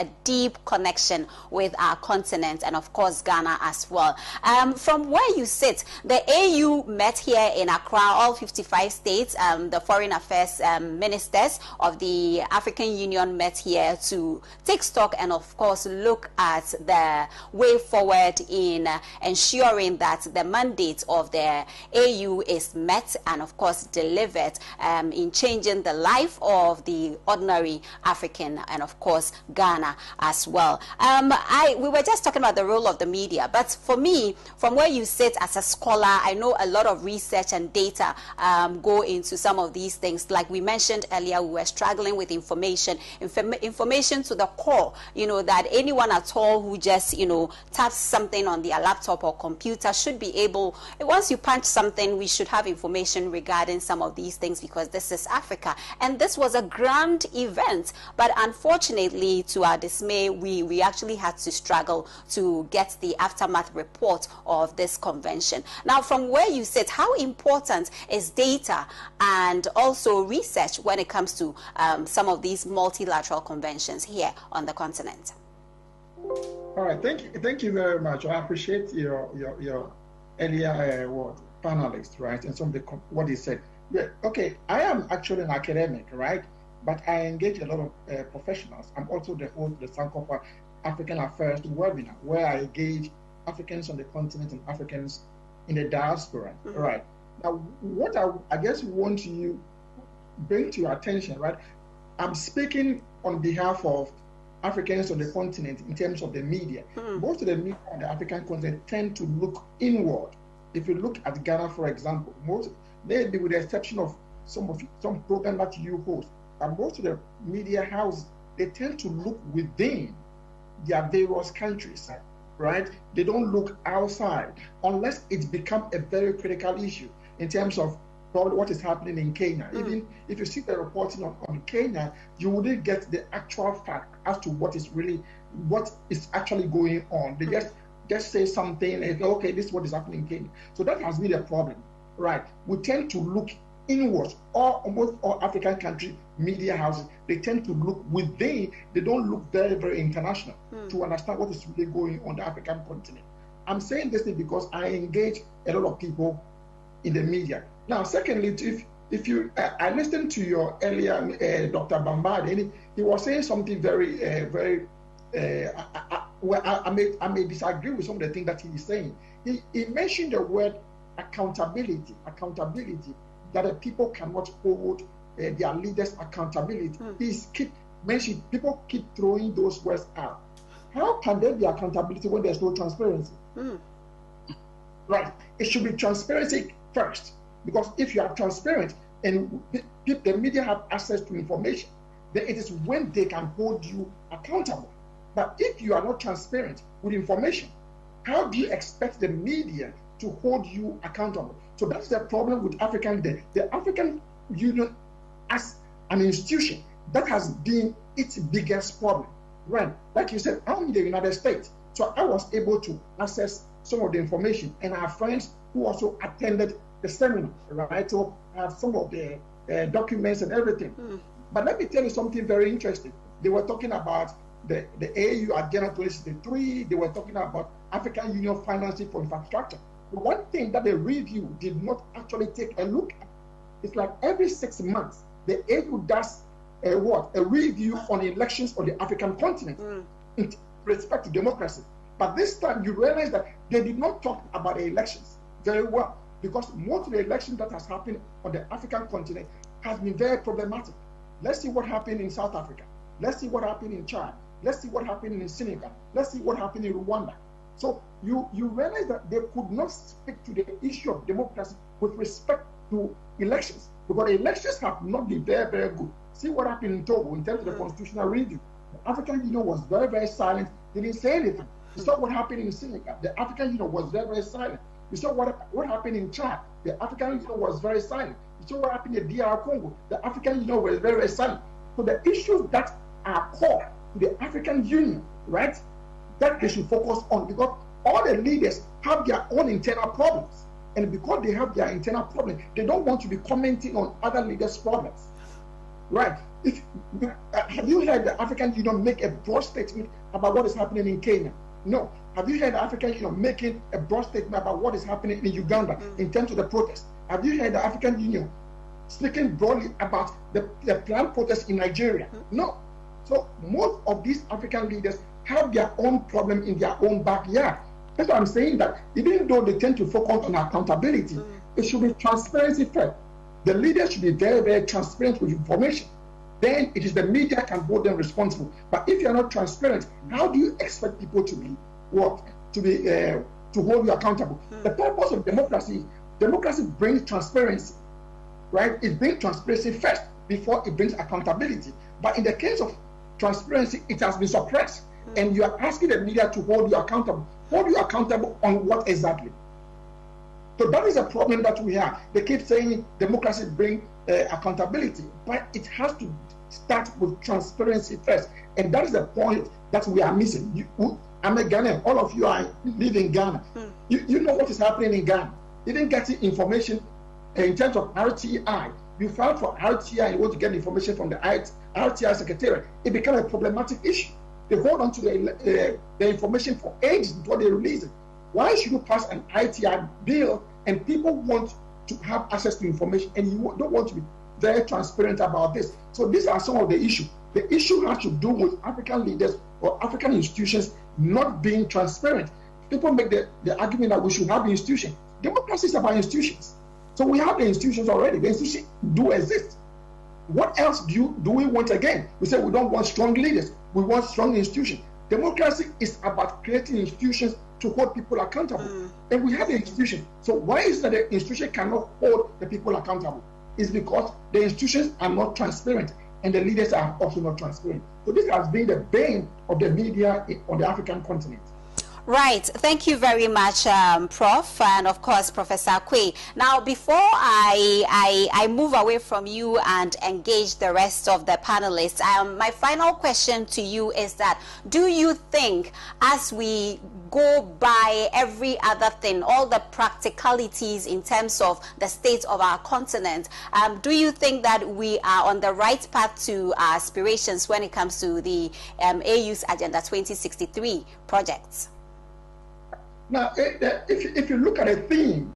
a deep connection with our continent and of course Ghana as well. From where you sit, the AU met here in Accra, all 55 states, the foreign affairs ministers of the African Union met here to take stock and of course look at the way forward in ensuring that the mandate of the AU is met and of course delivered in changing the life of the ordinary African and of course Ghana as well. We were just talking about the role of the media, but for me, from where you sit as a scholar, I know a lot of research and data go into some of these things. Like we mentioned earlier, we were struggling with information to the core, that anyone at all who just, taps something on their laptop or computer should be able, once you punch something, we should have information regarding some of these things because this is Africa. And this was a grand event, but unfortunately, to our dismay, we actually had to struggle to get the aftermath report of this convention. Now, from where you sit, how important is data and also research when it comes to some of these multilateral conventions here on the continent? All right, thank you very much. I appreciate your earlier panelists, right, and some of what he said. Yeah, okay, I am actually an academic, right? But I engage a lot of professionals. I'm also the host of the Sankofa African Affairs webinar, where I engage Africans on the continent and Africans in the diaspora. Mm-hmm. Right. Now, what I guess want you bring to your attention, right? I'm speaking on behalf of Africans on the continent in terms of the media. Mm-hmm. Most of the media on the African continent tend to look inward. If you look at Ghana, for example, maybe with the exception of some program that you host, and most of the media houses, they tend to look within their various countries, right? They don't look outside unless it's become a very critical issue in terms of probably what is happening in Kenya. Mm. Even if you see the reporting on Kenya, you wouldn't get the actual fact as to what is actually going on. They just say something and okay, this is what is happening in Kenya. So that has been a problem, right? We tend to look inwards. Almost all African country media houses, they tend to look within. They don't look very, very international to understand what is really going on the African continent. I'm saying this thing because I engage a lot of people in the media. Now, secondly, if you, I listened to your earlier Dr. Bambade, and he was saying something very, I may disagree with some of the things that he is saying. He mentioned the word accountability, that the people cannot hold their leaders' accountability. People keep throwing those words out. How can there be accountability when there's no transparency? Right. It should be transparency first, because if you are transparent and the media have access to information, then it is when they can hold you accountable. But if you are not transparent with information, how do you expect the media to hold you accountable? So that's the problem with the African Union as an institution. That has been its biggest problem, right? Like you said, I'm in the United States, so I was able to access some of the information, and our friends who also attended the seminar, right? So I have some of the documents and everything. But let me tell you something very interesting. They were talking about the AU Agenda 2063. They were talking about African Union financing for infrastructure. The one thing that the review did not actually take a look at, it's like every 6 months, the AU does a review on elections on the African continent in respect to democracy. But this time you realize that they did not talk about the elections very well, because most of the elections that has happened on the African continent has been very problematic. Let's see what happened in South Africa. Let's see what happened in Chad. Let's see what happened in Senegal. Let's see what happened in Rwanda. So you realize that they could not speak to the issue of democracy with respect to elections, because elections have not been very, very good. See what happened in Togo in terms of the constitutional review. The African Union was very, very silent. They didn't say anything. You saw what happened in Senegal. The African Union was very, very silent. You saw what happened in Chad. The African Union was very silent. You saw what happened in DR Congo. The African Union was very, very silent. So the issues that are core to the African Union, right, that they should focus on, because all the leaders have their own internal problems. And because they have their internal problems, they don't want to be commenting on other leaders' problems. Right. Have you heard the African Union make a broad statement about what is happening in Kenya? No. Have you heard the African Union making a broad statement about what is happening in Uganda in terms of the protest? Have you heard the African Union speaking broadly about the planned protests in Nigeria? No. So most of these African leaders have their own problem in their own backyard. That's why I'm saying that even though they tend to focus on accountability, it should be transparency first. The leaders should be very, very transparent with information. Then it is the media can hold them responsible. But if you're not transparent, how do you expect people to be what? To hold you accountable? The purpose of democracy brings transparency, right? It brings transparency first before it brings accountability. But in the case of transparency, it has been suppressed. And you are asking the media to hold you accountable. Hold you accountable on what exactly? So that is a problem that we have. They keep saying democracy brings accountability, but it has to start with transparency first. And that is the point that we are missing. I'm a Ghanaian. All of you live in Ghana. You know what is happening in Ghana. You didn't get the information in terms of RTI. You filed for RTI and you want to get information from the RTI secretariat. It became a problematic issue. They hold on to the information for ages before they release it. Why should you pass an ITI bill and people want to have access to information and you don't want to be very transparent about this? So these are some of the issues. The issue has to do with African leaders or African institutions not being transparent. People make the argument that we should have institutions. Democracy is about institutions. So we have the institutions already. The institutions do exist. What else do we want again? We say we don't want strong leaders. We want strong institutions. Democracy is about creating institutions to hold people accountable. And we have the institution. So why is it that the institution cannot hold the people accountable? It's because the institutions are not transparent and the leaders are also not transparent. So this has been the bane of the media on the African continent. Right. Thank you very much, Prof. And of course, Professor Quaye. Now, before I move away from you and engage the rest of the panelists, my final question to you is that, do you think as we go by every other thing, all the practicalities in terms of the state of our continent, do you think that we are on the right path to our aspirations when it comes to the AU's Agenda 2063 projects? Now, if you look at a theme